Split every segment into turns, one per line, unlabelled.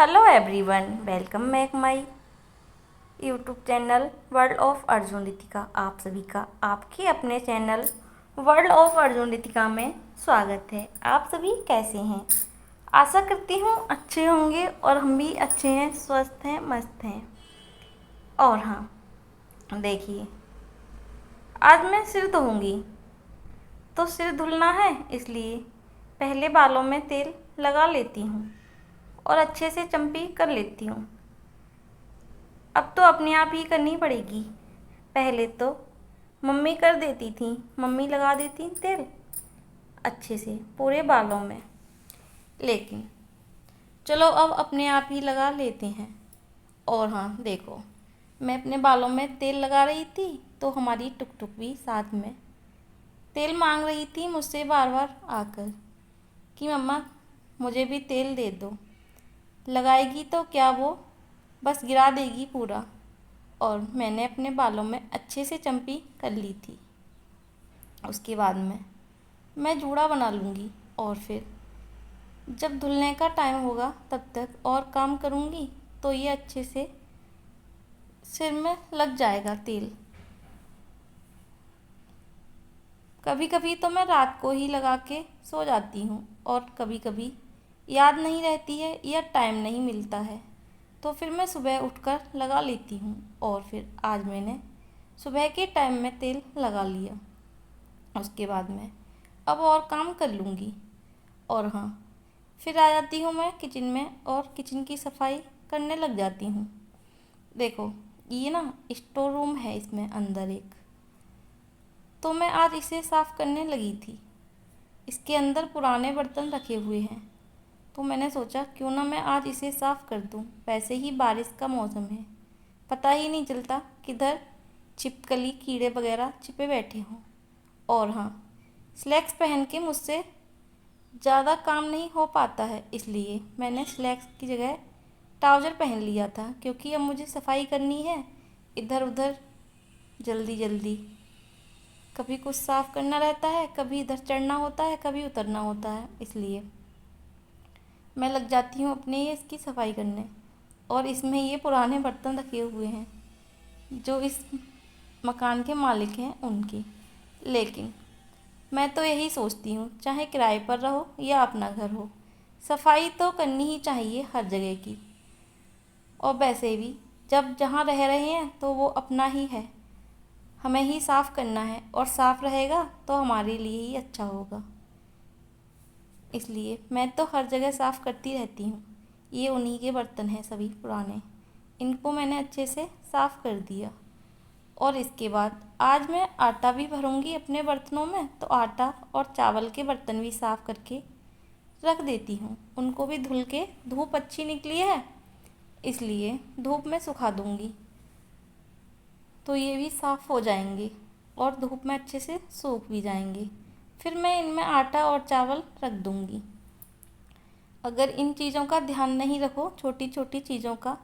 Hello everyone, welcome back my YouTube channel world of Arjun Ritika. आप सभी का आपके अपने channel world of Arjun Ritika में स्वागत है। आप सभी कैसे हैं? आशा करती हूँ अच्छे होंगे और हम भी अच्छे हैं, स्वस्थ हैं, मस्त हैं। और हाँ, देखिए, आज मैं सिर धोऊंगी। तो सिर धुलना है, इसलिए पहले बालों में तेल लगा लेती हूँ और अच्छे से चम्पी कर लेती हूँ। अब तो अपने आप ही करनी पड़ेगी। पहले तो मम्मी कर देती थी, मम्मी लगा देती तेल अच्छे से पूरे बालों में, लेकिन चलो अब अपने आप ही लगा लेते हैं। और हाँ देखो, मैं अपने बालों में तेल लगा रही थी तो हमारी टुक टुक भी साथ में तेल मांग रही थी मुझसे बार बार आकर कि मम्मा मुझे भी तेल दे दो। लगाएगी तो क्या वो बस गिरा देगी पूरा। और मैंने अपने बालों में अच्छे से चम्पी कर ली थी। उसके बाद में मैं जूड़ा बना लूँगी और फिर जब धुलने का टाइम होगा तब तक और काम करूँगी तो ये अच्छे से सिर में लग जाएगा तेल। कभी कभी तो मैं रात को ही लगा के सो जाती हूँ और कभी कभी याद नहीं रहती है या टाइम नहीं मिलता है तो फिर मैं सुबह उठकर लगा लेती हूँ। और फिर आज मैंने सुबह के टाइम में तेल लगा लिया। उसके बाद मैं अब और काम कर लूँगी। और हाँ, फिर आ जाती हूँ मैं किचन में और किचन की सफाई करने लग जाती हूँ। देखो, ये ना स्टोर रूम है, इसमें अंदर एक, तो मैं आज इसे साफ़ करने लगी थी। इसके अंदर पुराने बर्तन रखे हुए हैं तो मैंने सोचा क्यों ना मैं आज इसे साफ़ कर दूं। वैसे ही बारिश का मौसम है, पता ही नहीं चलता किधर छिपकली कीड़े वगैरह छिपे बैठे हों। और हाँ, स्लैक्स पहन के मुझसे ज़्यादा काम नहीं हो पाता है, इसलिए मैंने स्लैक्स की जगह ट्राउज़र पहन लिया था क्योंकि अब मुझे सफाई करनी है इधर उधर जल्दी जल्दी। कभी कुछ साफ़ करना रहता है, कभी इधर चढ़ना होता है, कभी उतरना होता है, इसलिए मैं लग जाती हूँ अपने ये इसकी सफाई करने। और इसमें ये पुराने बर्तन रखे हुए हैं जो इस मकान के मालिक हैं उनके। लेकिन मैं तो यही सोचती हूँ, चाहे किराए पर रहो या अपना घर हो, सफाई तो करनी ही चाहिए हर जगह की। और वैसे भी जब जहाँ रह रहे हैं तो वो अपना ही है, हमें ही साफ़ करना है और साफ़ रहेगा तो हमारे लिए ही अच्छा होगा। इसलिए मैं तो हर जगह साफ़ करती रहती हूँ। ये उन्हीं के बर्तन हैं सभी पुराने, इनको मैंने अच्छे से साफ़ कर दिया। और इसके बाद आज मैं आटा भी भरूंगी अपने बर्तनों में, तो आटा और चावल के बर्तन भी साफ़ करके रख देती हूँ। उनको भी धुल के, धूप अच्छी निकली है इसलिए धूप में सुखा दूँगी तो ये भी साफ़ हो जाएंगे और धूप में अच्छे से सूख भी जाएंगे। फिर मैं इनमें आटा और चावल रख दूँगी। अगर इन चीज़ों का ध्यान नहीं रखो, छोटी छोटी चीज़ों का,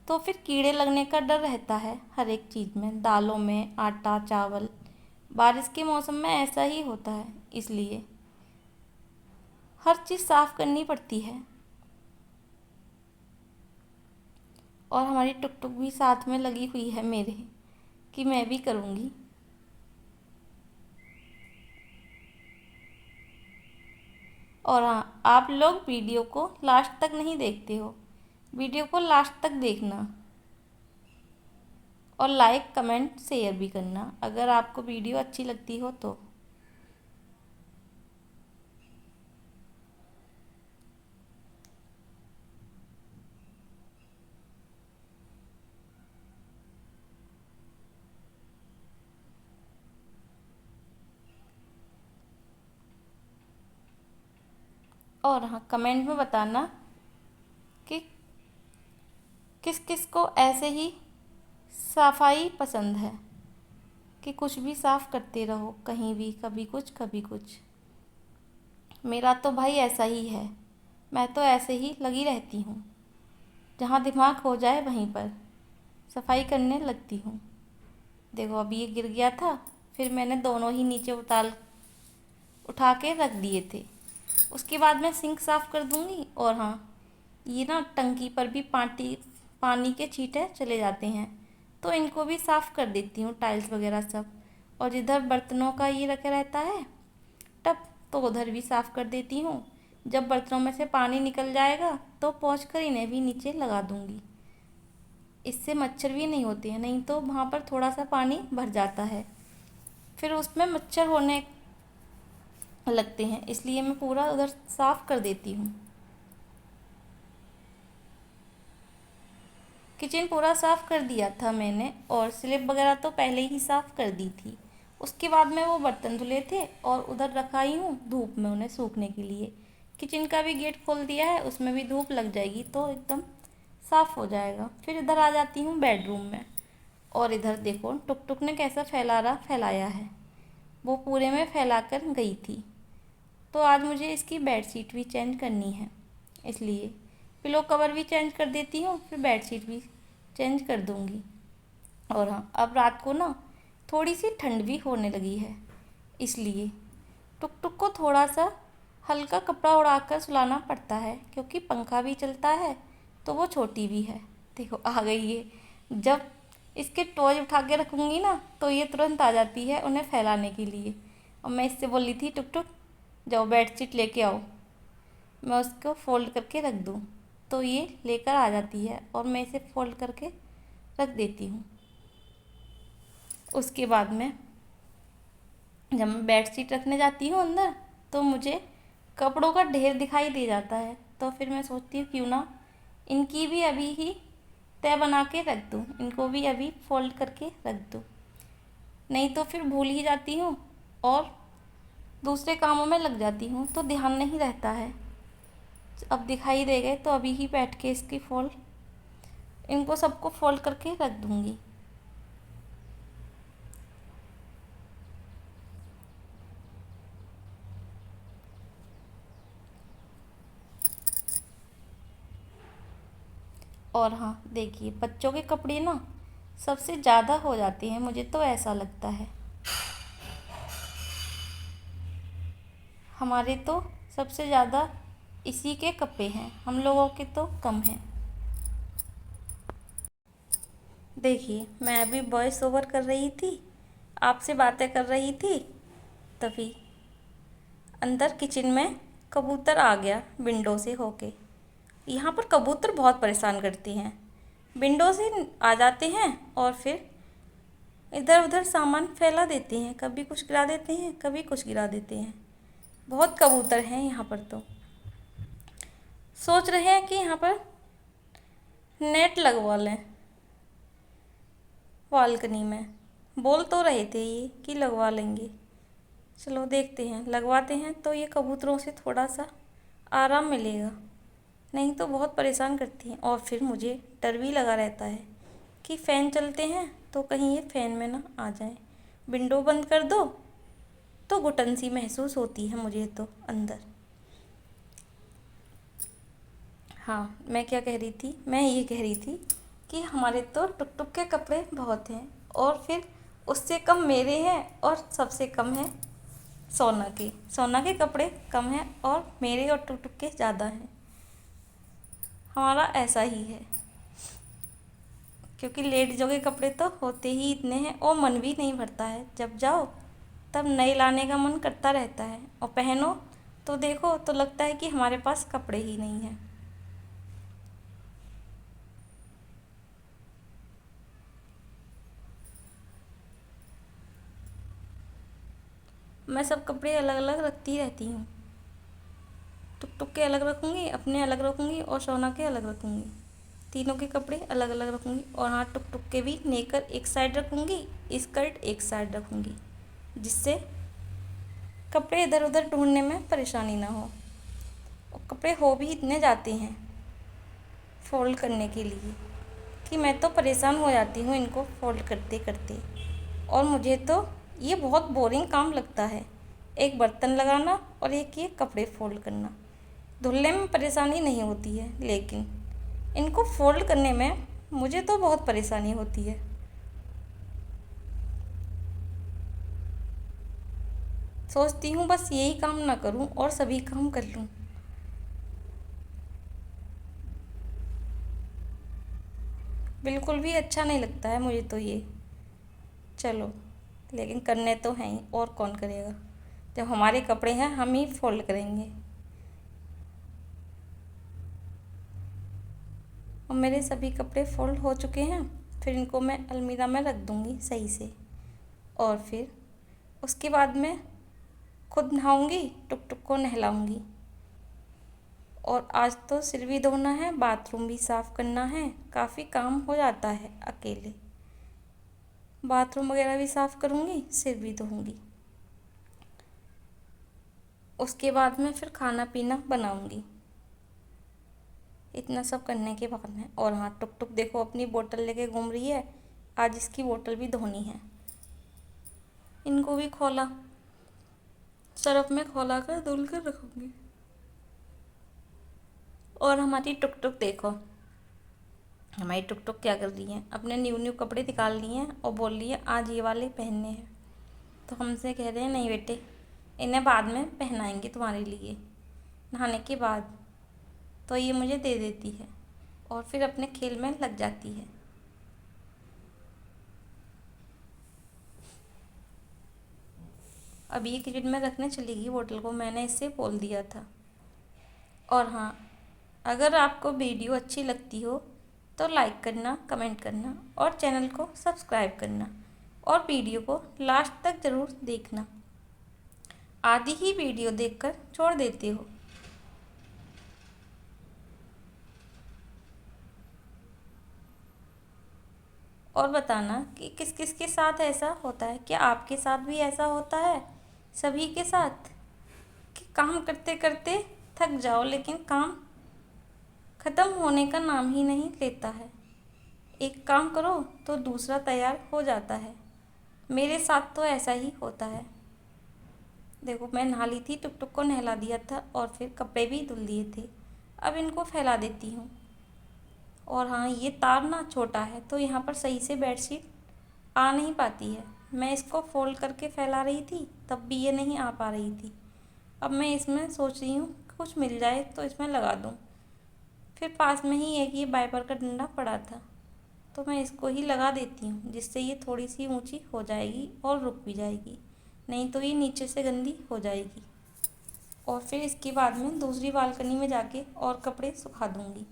तो फिर कीड़े लगने का डर रहता है हर एक चीज़ में, दालों में, आटा चावल। बारिश के मौसम में ऐसा ही होता है, इसलिए हर चीज़ साफ़ करनी पड़ती है। और हमारी टुक टुक भी साथ में लगी हुई है मेरे कि मैं भी करूँगी। और हाँ, आप लोग वीडियो को लास्ट तक नहीं देखते हो, वीडियो को लास्ट तक देखना और लाइक कमेंट शेयर भी करना अगर आपको वीडियो अच्छी लगती हो तो। और हाँ, कमेंट में बताना कि किस किस को ऐसे ही सफाई पसंद है कि कुछ भी साफ़ करते रहो, कहीं भी, कभी कुछ कभी कुछ। मेरा तो भाई ऐसा ही है, मैं तो ऐसे ही लगी रहती हूँ, जहाँ दिमाग हो जाए वहीं पर सफाई करने लगती हूँ। देखो अभी ये गिर गया था, फिर मैंने दोनों ही नीचे उठा के रख दिए थे। उसके बाद मैं सिंक साफ़ कर दूँगी। और हाँ, ये ना टंकी पर भी पानी के छींटे चले जाते हैं, तो इनको भी साफ़ कर देती हूँ, टाइल्स वगैरह सब। और इधर बर्तनों का ये रखा रहता है टब, तो उधर भी साफ़ कर देती हूँ। जब बर्तनों में से पानी निकल जाएगा तो पोंछ कर इन्हें भी नीचे लगा दूँगी। इससे मच्छर भी नहीं होते हैं, नहीं तो वहाँ पर थोड़ा सा पानी भर जाता है, फिर उसमें मच्छर होने लगते हैं, इसलिए मैं पूरा उधर साफ़ कर देती हूँ। किचन पूरा साफ़ कर दिया था मैंने, और स्लिप वगैरह तो पहले ही साफ़ कर दी थी। उसके बाद में वो बर्तन धुले थे और उधर रखाई हूँ धूप में उन्हें सूखने के लिए। किचन का भी गेट खोल दिया है, उसमें भी धूप लग जाएगी तो एकदम साफ़ हो जाएगा। फिर इधर आ जाती हूँ बेडरूम में, और इधर देखो टुक टुक ने कैसा फैलाया है, वो पूरे में फैला कर गई थी। तो आज मुझे इसकी बेडशीट भी चेंज करनी है, इसलिए पिलो कवर भी चेंज कर देती हूँ, फिर बेडशीट भी चेंज कर दूँगी। और हाँ, अब रात को ना थोड़ी सी ठंड भी होने लगी है, इसलिए टुक टुक को थोड़ा सा हल्का कपड़ा उड़ाकर सुलाना पड़ता है, क्योंकि पंखा भी चलता है तो वो छोटी भी है। देखो आ गई है। जब इसके टॉय उठा के रखूँगी ना तो ये तुरंत आ जाती है उन्हें फैलाने के लिए। और मैं इससे बोली थी टुक टुक जाओ बेडशीट लेके आओ, मैं उसको फ़ोल्ड करके रख दूँ, तो ये लेकर आ जाती है और मैं इसे फ़ोल्ड करके रख देती हूँ। उसके बाद में जब मैं बेडशीट रखने जाती हूँ अंदर, तो मुझे कपड़ों का ढेर दिखाई दे जाता है, तो फिर मैं सोचती हूँ क्यों ना इनकी भी अभी ही तय बना के रख दूँ, इनको भी अभी फ़ोल्ड करके रख दूँ, नहीं तो फिर भूल ही जाती हूँ और दूसरे कामों में लग जाती हूँ, तो ध्यान नहीं रहता है। अब दिखाई दे गए तो अभी ही बैठ के इनको सबको फोल्ड करके रख दूँगी। और हाँ देखिए, बच्चों के कपड़े ना सबसे ज़्यादा हो जाते हैं, मुझे तो ऐसा लगता है। हमारे तो सबसे ज़्यादा इसी के कपड़े हैं, हम लोगों के तो कम हैं। देखिए, मैं अभी वॉइस ओवर कर रही थी, आपसे बातें कर रही थी, तभी अंदर किचन में कबूतर आ गया विंडो से होके। यहाँ पर कबूतर बहुत परेशान करते हैं, विंडो से आ जाते हैं और फिर इधर उधर सामान फैला देते हैं, कभी कुछ गिरा देते हैं, कभी कुछ गिरा देते हैं। बहुत कबूतर हैं यहाँ पर। तो सोच रहे हैं कि यहाँ पर नेट लगवा लें बालकनी में, बोल तो रहे थे ये कि लगवा लेंगे। चलो देखते हैं, लगवाते हैं तो ये कबूतरों से थोड़ा सा आराम मिलेगा, नहीं तो बहुत परेशान करती हैं। और फिर मुझे डर भी लगा रहता है कि फ़ैन चलते हैं तो कहीं ये फ़ैन में ना आ जाए। विंडो बंद कर दो तो घुटन सी महसूस होती है मुझे तो अंदर। हाँ, मैं क्या कह रही थी, मैं ये कह रही थी कि हमारे तो टुक टुक के कपड़े बहुत हैं, और फिर उससे कम मेरे हैं, और सबसे कम है सोना के कपड़े कम हैं, और मेरे और टुक टुक के ज़्यादा हैं। हमारा ऐसा ही है, क्योंकि लेडीज़ों के कपड़े तो होते ही इतने हैं, और मन भी नहीं भरता है, जब जाओ तब नए लाने का मन करता रहता है, और पहनो तो देखो तो लगता है कि हमारे पास कपड़े ही नहीं हैं। मैं सब कपड़े अलग अलग रखती रहती हूँ, टुक टुक के अलग रखूँगी, अपने अलग रखूँगी, और सोना के अलग रखूँगी। तीनों के कपड़े अलग अलग रखूँगी। और हाँ, टुक टुक के भी नेकर एक साइड रखूँगी, स्कर्ट एक साइड रखूँगी, जिससे कपड़े इधर उधर ढूंढने में परेशानी ना हो। और कपड़े हो भी इतने जाते हैं फ़ोल्ड करने के लिए कि मैं तो परेशान हो जाती हूँ इनको फ़ोल्ड करते करते। और मुझे तो ये बहुत बोरिंग काम लगता है, एक बर्तन लगाना और एक ये कपड़े फ़ोल्ड करना। धुलने में परेशानी नहीं होती है, लेकिन इनको फ़ोल्ड करने में मुझे तो बहुत परेशानी होती है। सोचती हूँ बस यही काम ना करूँ और सभी काम कर लूँ। बिल्कुल भी अच्छा नहीं लगता है मुझे तो ये। चलो, लेकिन करने तो हैं ही, और कौन करेगा। जब हमारे कपड़े हैं हम ही फोल्ड करेंगे। और मेरे सभी कपड़े फोल्ड हो चुके हैं। फिर इनको मैं अलमीरा में रख दूँगी सही से। और फिर उसके बाद मैं खुद नहाऊँगी, टुक टुक को नहलाऊँगी। और आज तो सिर भी धोना है, बाथरूम भी साफ़ करना है। काफ़ी काम हो जाता है अकेले। बाथरूम वगैरह भी साफ़ करूँगी, सिर भी धोऊँगी। उसके बाद में फिर खाना पीना बनाऊँगी। इतना सब करने के बाद में, और हाँ, टुक टुक देखो अपनी बोतल लेके घूम रही है। आज इसकी बोतल भी धोनी है। इनको भी खोला, सरफ में खोला कर धुल कर रखूँगी। और हमारी टुक टुक देखो, हमारी टुक टुक क्या कर रही है, अपने न्यू न्यू कपड़े निकाल लिए हैं और बोल रही है आज ये वाले पहनने हैं। तो हमसे कह रहे हैं नहीं बेटे, इन्हें बाद में पहनाएंगे तुम्हारे लिए नहाने के बाद। तो ये मुझे दे देती है और फिर अपने खेल में लग जाती है। अब ये किचन में रखने चलेगी बोतल को, मैंने इससे बोल दिया था। और हाँ, अगर आपको वीडियो अच्छी लगती हो तो लाइक करना, कमेंट करना और चैनल को सब्सक्राइब करना। और वीडियो को लास्ट तक ज़रूर देखना। आधी ही वीडियो देखकर छोड़ देते हो। और बताना कि किस किस के साथ ऐसा होता है। क्या आपके साथ भी ऐसा होता है सभी के साथ कि काम करते करते थक जाओ लेकिन काम ख़त्म होने का नाम ही नहीं लेता है। एक काम करो तो दूसरा तैयार हो जाता है। मेरे साथ तो ऐसा ही होता है। देखो, मैं नहा ली थी, टुक टुक को नहला दिया था और फिर कपड़े भी धुल दिए थे। अब इनको फैला देती हूँ। और हाँ, ये तार ना छोटा है तो यहाँ पर सही से बेडशीट आ नहीं पाती है। मैं इसको फोल्ड करके फैला रही थी तब भी ये नहीं आ पा रही थी। अब मैं इसमें सोच रही हूँ कुछ मिल जाए तो इसमें लगा दूँ। फिर पास में ही एक ये वाइपर का डंडा पड़ा था तो मैं इसको ही लगा देती हूँ, जिससे ये थोड़ी सी ऊंची हो जाएगी और रुक भी जाएगी। नहीं तो ये नीचे से गंदी हो जाएगी। और फिर इसके बाद में दूसरी बालकनी में जाके और कपड़े सुखा दूँगी।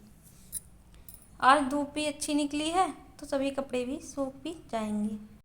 आज धूप भी अच्छी निकली है तो सभी कपड़े भी सूख भी जाएंगे।